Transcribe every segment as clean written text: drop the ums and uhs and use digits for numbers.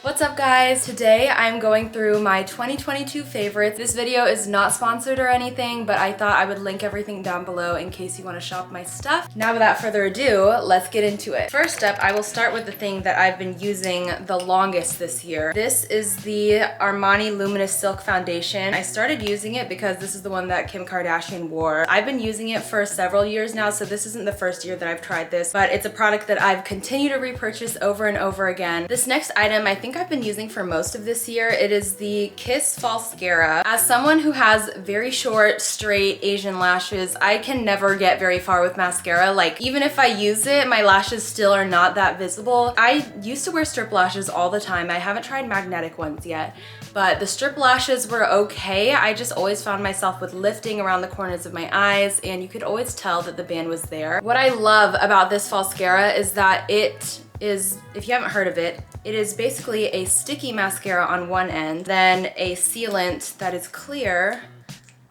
What's up guys? Today I'm going through my 2022 favorites. This video is not sponsored or anything, but I thought I would link everything down below in case you want to shop my stuff. Now without further ado, let's get into it. First up, I will start with the thing that I've been using the longest this year. This is the Armani Luminous Silk Foundation. I started using it because this is the one that Kim Kardashian wore. I've been using it for several years now, so this isn't the first year that I've tried this, but it's a product that I've continued to repurchase over and over again. This next item I think I've been using for most of this year. It is the Kiss Falscara. As someone who has very short, straight Asian lashes, I can never get very far with mascara. Like, even if I use it, my lashes still are not that visible. I used to wear strip lashes all the time. I haven't tried magnetic ones yet, but the strip lashes were okay. I just always found myself with lifting around the corners of my eyes, and you could always tell that the band was there. What I love about this Falscara is that it is, if you haven't heard of it, it is basically a sticky mascara on one end, then a sealant that is clear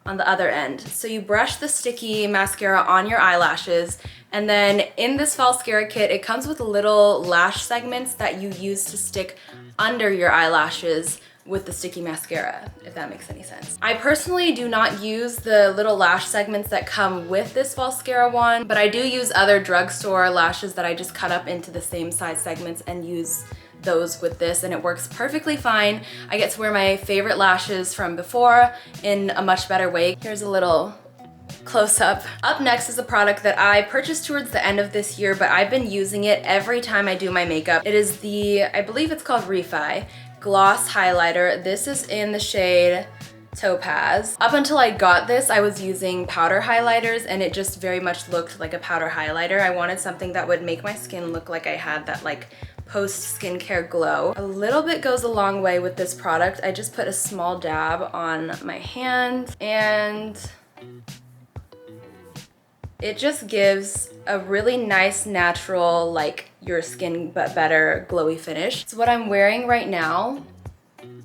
on the other end. So you brush the sticky mascara on your eyelashes, and then in this Falscara kit, it comes with little lash segments that you use to stick under your eyelashes with the sticky mascara, if that makes any sense. I personally do not use the little lash segments that come with this Falscara one, but I do use other drugstore lashes that I just cut up into the same size segments and use those with this, and it works perfectly fine. I get to wear my favorite lashes from before in a much better way. Here's a little close up. Up next is a product that I purchased towards the end of this year, but I've been using it every time I do my makeup. It is the, I believe it's called Refi Gloss Highlighter. This is in the shade Topaz. Up until I got this, I was using powder highlighters, and it just very much looked like a powder highlighter. I wanted something that would make my skin look like I had that like post skincare glow. A little bit goes a long way with this product. I just put a small dab on my hand, and it just gives a really nice, natural, like your skin but better glowy finish. It's what I'm wearing right now.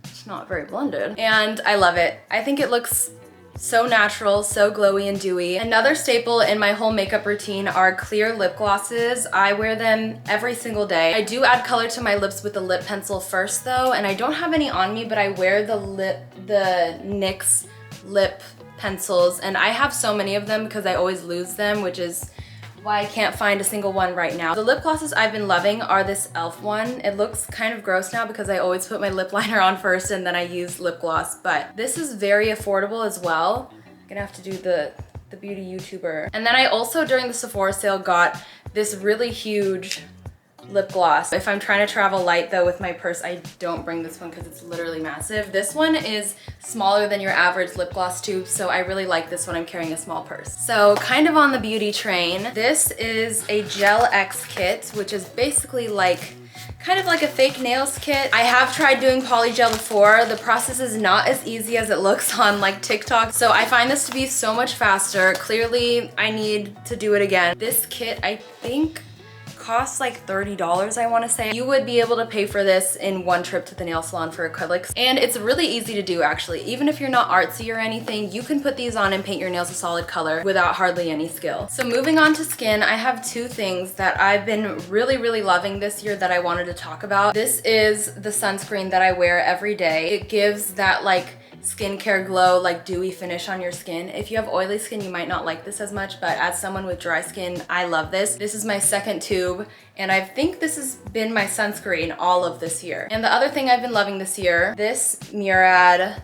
It's not very blended, and I love it. I think it looks so natural, so glowy and dewy. Another staple in my whole makeup routine are clear lip glosses. I wear them every single day. I do add color to my lips with a lip pencil first though, and I don't have any on me, but I wear the NYX lip pencils, and I have so many of them because I always lose them, which is why I can't find a single one right now. The lip glosses I've been loving are this e.l.f. one. It looks kind of gross now because I always put my lip liner on first and then I use lip gloss, but this is very affordable as well. I'm gonna have to do the beauty YouTuber. And then I also, during the Sephora sale, got this really huge lip gloss. If I'm trying to travel light though with my purse, I don't bring this one because it's literally massive. This one is smaller than your average lip gloss tube, so I really like this when I'm carrying a small purse. So kind of on the beauty train, this is a Gel X kit, which is basically like kind of like a fake nails kit. I have tried doing polygel before. The process is not as easy as it looks on like TikTok, so I find this to be so much faster. Clearly, I need to do it again. This kit, I think, costs like $30, I want to say. You would be able to pay for this in one trip to the nail salon for acrylics, and it's really easy to do actually. Even if you're not artsy or anything, you can put these on and paint your nails a solid color without hardly any skill. So moving on to skin, I have two things that I've been really loving this year that I wanted to talk about. This is the sunscreen that I wear every day. It gives that like skincare glow, like dewy finish on your skin. If you have oily skin, you might not like this as much, but as someone with dry skin, I love this. This is my second tube, and I think this has been my sunscreen all of this year. And the other thing I've been loving this year, this Murad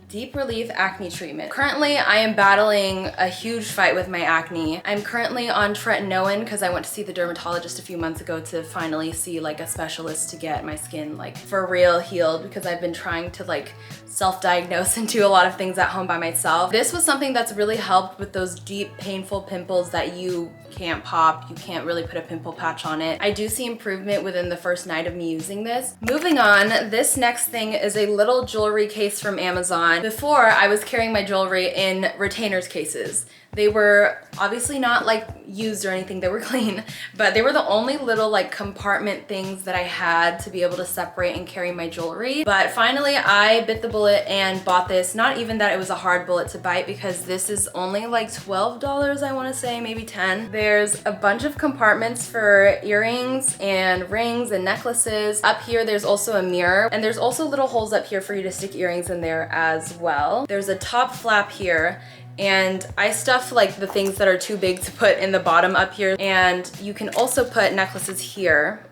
Deep Relief Acne Treatment. Currently, I am battling a huge fight with my acne. I'm currently on tretinoin because I went to see the dermatologist a few months ago to finally see like a specialist to get my skin like for real healed, because I've been trying to like self-diagnose and do a lot of things at home by myself. This was something that's really helped with those deep, painful pimples that you can't pop. You can't really put a pimple patch on it. I do see improvement within the first night of me using this. Moving on, this next thing is a little jewelry case from Amazon. Before, I was carrying my jewelry in retainers cases. They were obviously not like used or anything, they were clean, but they were the only little like compartment things that I had to be able to separate and carry my jewelry. But finally I bit the bullet and bought this. Not even that it was a hard bullet to bite, because this is only like $12, I want to say, maybe 10. There's a bunch of compartments for earrings and rings and necklaces. Up here there's also a mirror, and there's also little holes up here for you to stick earrings in there as well. There's a top flap here, and I stuff like the things that are too big to put in the bottom up here. And you can also put necklaces here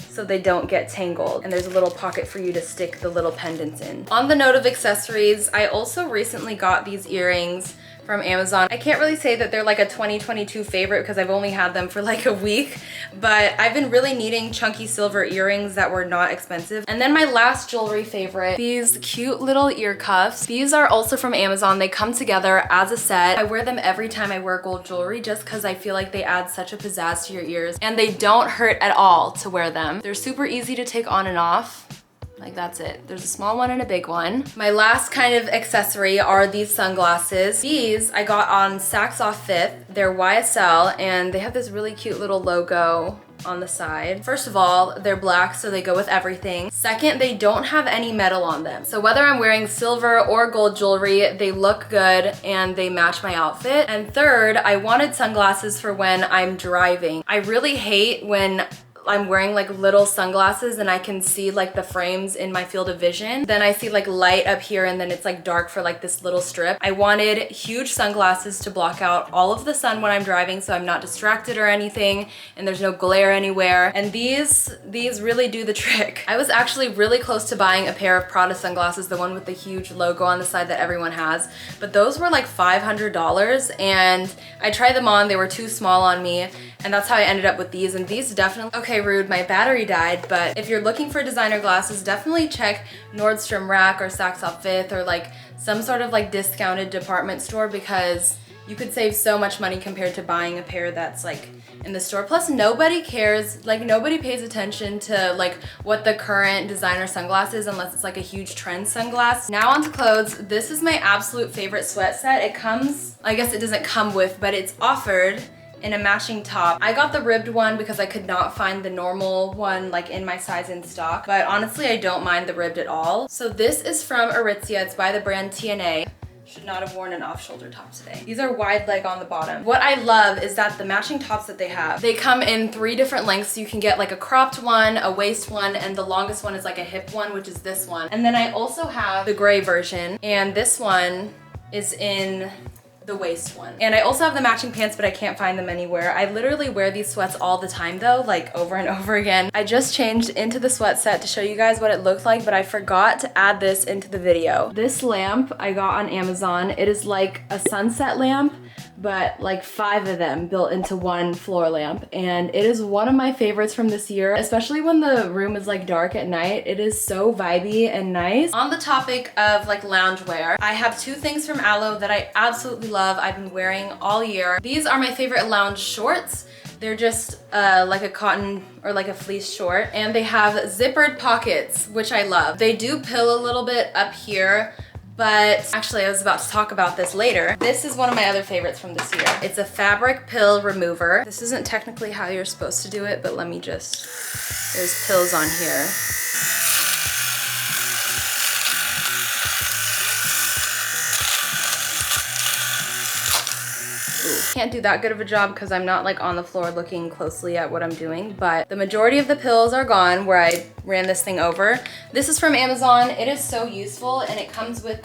so they don't get tangled. And there's a little pocket for you to stick the little pendants in. On the note of accessories, I also recently got these earrings from Amazon. I can't really say that they're like a 2022 favorite because I've only had them for like a week, but I've been really needing chunky silver earrings that were not expensive. And then my last jewelry favorite, these cute little ear cuffs. These are also from Amazon. They come together as a set. I wear them every time I wear gold jewelry just because I feel like they add such a pizzazz to your ears, and they don't hurt at all to wear them. They're super easy to take on and off. Like, that's it. There's a small one and a big one. My last kind of accessory are these sunglasses. These I got on Saks Off 5th. They're YSL, and they have this really cute little logo on the side. First of all, they're black, so they go with everything. Second, they don't have any metal on them. So whether I'm wearing silver or gold jewelry, they look good and they match my outfit. And third, I wanted sunglasses for when I'm driving. I really hate when I'm wearing like little sunglasses and I can see like the frames in my field of vision. Then I see like light up here and then it's like dark for like this little strip. I wanted huge sunglasses to block out all of the sun when I'm driving so I'm not distracted or anything and there's no glare anywhere. And these really do the trick. I was actually really close to buying a pair of Prada sunglasses, the one with the huge logo on the side that everyone has, but those were like $500 and I tried them on, they were too small on me, and that's how I ended up with these. And these definitely, okay, rude, my battery died, but if you're looking for designer glasses, definitely check Nordstrom Rack or Saks Off 5th or like some sort of like discounted department store, because you could save so much money compared to buying a pair that's like in the store. Plus nobody cares, like nobody pays attention to like what the current designer sunglass is unless it's like a huge trend sunglass. Now onto clothes. This is my absolute favorite sweat set. It comes, I guess it doesn't come with, but it's offered in a matching top. I got the ribbed one because I could not find the normal one like in my size in stock, but honestly I don't mind the ribbed at all. So this is from Aritzia. It's by the brand TNA. Should not have worn an off-shoulder top today. These are wide leg on the bottom. What I love is that the matching tops that they have, they come in 3 different lengths. You can get like a cropped one, a waist one, and the longest one is like a hip one, which is this one. And then I also have the gray version, and this one is in the waist one. And I also have the matching pants, but I can't find them anywhere. I literally wear these sweats all the time though, like over and over again. I just changed into the sweat set to show you guys what it looked like, but I forgot to add this into the video. This lamp I got on Amazon. It is like a sunset lamp, but like 5 of them built into one floor lamp. And it is one of my favorites from this year, especially when the room is like dark at night. It is so vibey and nice. On the topic of like loungewear, I have 2 things from Aloe that I absolutely love. I've been wearing all year. These are my favorite lounge shorts. They're just like a cotton or like a fleece short, and they have zippered pockets, which I love. They do pill a little bit up here, but actually I was about to talk about this later. This is one of my other favorites from this year. It's a fabric pill remover. This isn't technically how you're supposed to do it, but let me just, there's pills on here. Can't do that good of a job because I'm not like on the floor looking closely at what I'm doing, but the majority of the pills are gone where I ran this thing over. This is from Amazon. It is so useful, and it comes with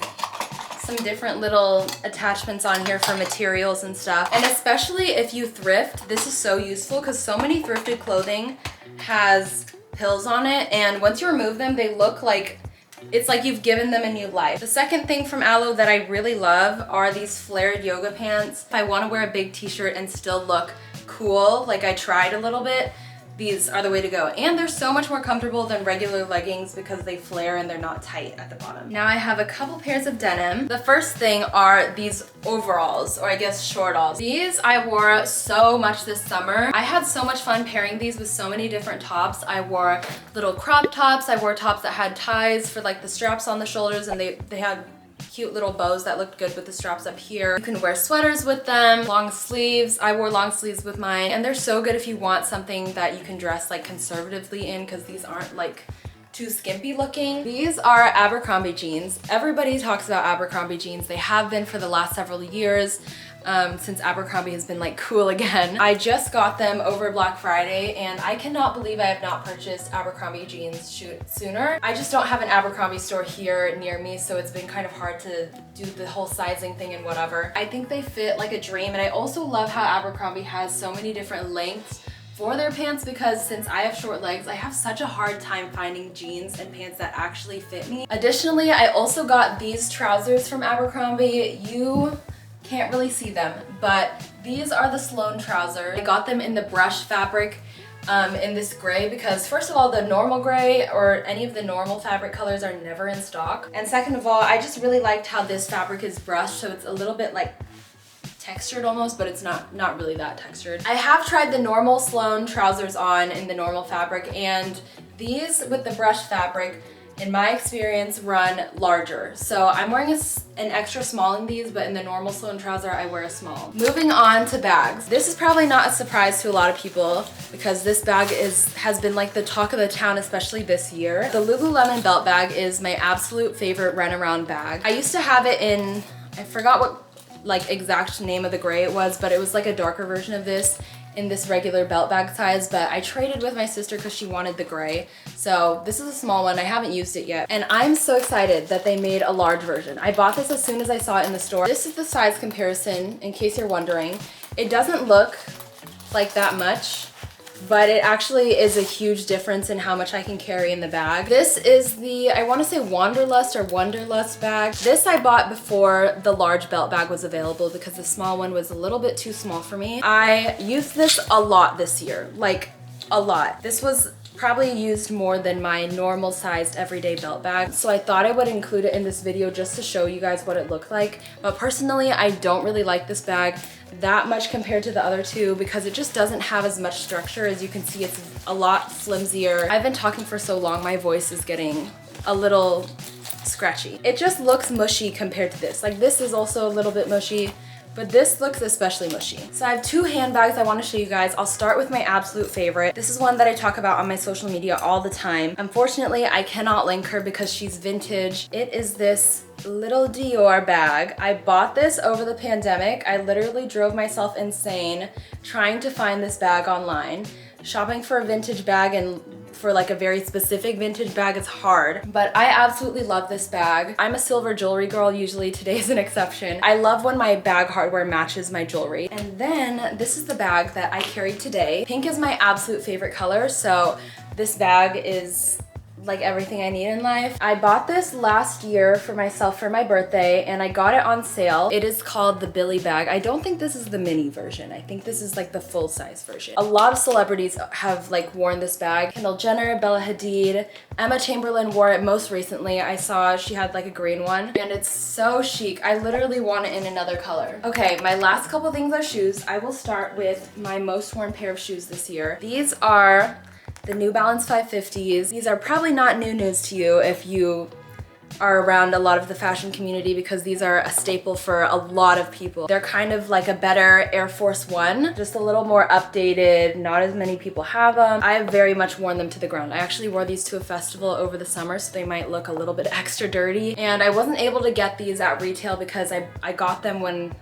some different little attachments on here for materials and stuff. And especially if you thrift, this is so useful because so many thrifted clothing has pills on it, and once you remove them, they look like it's like you've given them a new life. The second thing from Aloe that I really love are these flared yoga pants. If I want to wear a big t-shirt and still look cool, like I tried a little bit, these are the way to go. And they're so much more comfortable than regular leggings because they flare and they're not tight at the bottom. Now I have a couple pairs of denim. The first thing are these overalls, or I guess shortalls. These I wore so much this summer. I had so much fun pairing these with so many different tops. I wore little crop tops. I wore tops that had ties for like the straps on the shoulders, and they had cute little bows that looked good with the straps up here. You can wear sweaters with them, long sleeves. I wore long sleeves with mine, and they're so good if you want something that you can dress like conservatively in, because these aren't like too skimpy looking. These are Abercrombie jeans. Everybody talks about Abercrombie jeans. They have been for the last several years. Since Abercrombie has been like cool again. I just got them over Black Friday, and I cannot believe I have not purchased Abercrombie jeans sooner. I just don't have an Abercrombie store here near me, so it's been kind of hard to do the whole sizing thing and whatever. I think they fit like a dream, and I also love how Abercrombie has so many different lengths for their pants, because since I have short legs, I have such a hard time finding jeans and pants that actually fit me. Additionally, I also got these trousers from Abercrombie. You can't really see them, but these are the Sloan trousers. I got them in the brush fabric in this gray, because first of all, the normal gray or any of the normal fabric colors are never in stock. And second of all, I just really liked how this fabric is brushed, so it's a little bit like textured almost, but it's not really that textured. I have tried the normal Sloan trousers on in the normal fabric, and these with the brush fabric, in my experience, run larger. So I'm wearing an extra small in these, but in the normal Sloan trouser, I wear a small. Moving on to bags. This is probably not a surprise to a lot of people, because this bag has been like the talk of the town, especially this year. The Lululemon belt bag is my absolute favorite run-around bag. I used to have it in, I forgot what like exact name of the gray it was, but it was like a darker version of this in this regular belt bag size, but I traded with my sister because she wanted the gray. So this is a small one. I haven't used it yet. And I'm so excited that they made a large version. I bought this as soon as I saw it in the store. This is the size comparison, in case you're wondering. It doesn't look like that much, but it actually is a huge difference in how much I can carry in the bag. This is the, I want to say Wanderlust or Wonderlust bag. This I bought before the large belt bag was available, because the small one was a little bit too small for me. I used this a lot this year, like a lot. This was probably used more than my normal sized everyday belt bag, so I thought I would include it in this video just to show you guys what it looked like. But personally, I don't really like this bag that much compared to the other two, because it just doesn't have as much structure. As you can see, it's a lot flimsier. I've been talking for so long, my voice is getting a little scratchy. It just looks mushy compared to this. Like, this is also a little bit mushy, but this looks especially mushy. So I have two handbags I want to show you guys. I'll start with my absolute favorite. This is one that I talk about on my social media all the time. Unfortunately, I cannot link her because she's vintage. It is this little Dior bag. I bought this over the pandemic. I literally drove myself insane trying to find this bag online. Shopping for a vintage bag and for like a very specific vintage bag is hard, but I absolutely love this bag. I'm a silver jewelry girl usually. Today is an exception. I love when my bag hardware matches my jewelry. And then this is the bag that I carried today. Pink is my absolute favorite color, so this bag is like everything I need in life. I bought this last year for myself for my birthday, and I got it on sale. It is called the Billy bag. I don't think this is the mini version. I think this is like the full size version. A lot of celebrities have like worn this bag. Kendall Jenner, Bella Hadid, Emma Chamberlain wore it most recently. I saw she had like a green one, and it's so chic. I literally want it in another color. Okay, my last couple things are shoes. I will start with my most worn pair of shoes this year. These are the New Balance 550s. These are probably not new news to you if you are around a lot of the fashion community, because these are a staple for a lot of people. They're kind of like a better Air Force One, just a little more updated. Not as many people have them. I have very much worn them to the ground. I actually wore these to a festival over the summer, so they might look a little bit extra dirty. And I wasn't able to get these at retail because I got them when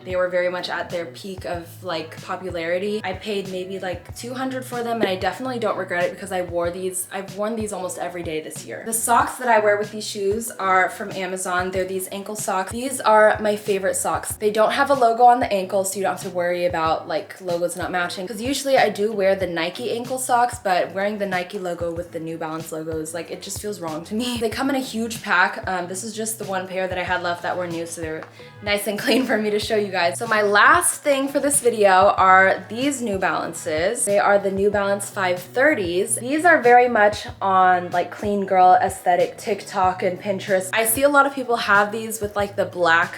they were very much at their peak of like popularity. I paid maybe like $200 for them, and I definitely don't regret it because I've worn these almost every day this year. The socks that I wear with these shoes are from Amazon. They're these ankle socks. These are my favorite socks. They don't have a logo on the ankle, so you don't have to worry about like logos not matching, because usually I do wear the Nike ankle socks, but wearing the Nike logo with the New Balance logos, like, it just feels wrong to me. They come in a huge pack. This is just the one pair that I had left that were new, so they're nice and clean for me to show you guys. So my last thing for this video are these New Balances. They are the New Balance 530s. These are very much on like clean girl aesthetic TikTok and Pinterest. I see a lot of people have these with like the black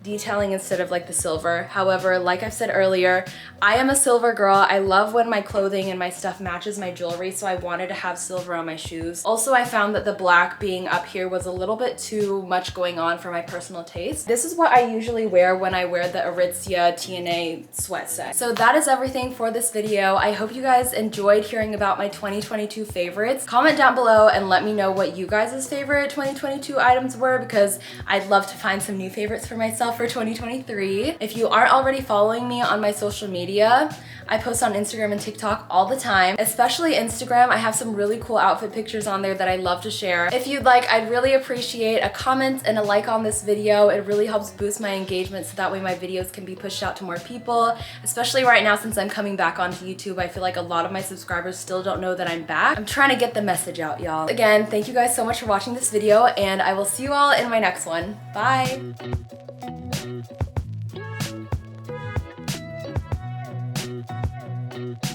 detailing instead of like the silver. However, like I've said earlier, I am a silver girl. I love when my clothing and my stuff matches my jewelry, so I wanted to have silver on my shoes. Also, I found that the black being up here was a little bit too much going on for my personal taste. This is what I usually wear when I wear the Aritzia TNA sweat set. So that is everything for this video. I hope you guys enjoyed hearing about my 2022 favorites. Comment down below and let me know what you guys' favorite 2022 items were, because I'd love to find some new favorites for myself for 2023. If you aren't already following me on my social media, I post on Instagram and TikTok all the time, especially Instagram. I have some really cool outfit pictures on there that I love to share. If you'd like, I'd really appreciate a comment and a like on this video. It really helps boost my engagement so that way my videos can be pushed out to more people, especially right now since I'm coming back onto YouTube. I feel like a lot of my subscribers still don't know that I'm back. I'm trying to get the message out, y'all. Again, thank you guys so much for watching this video, and I will see you all in my next one. Bye!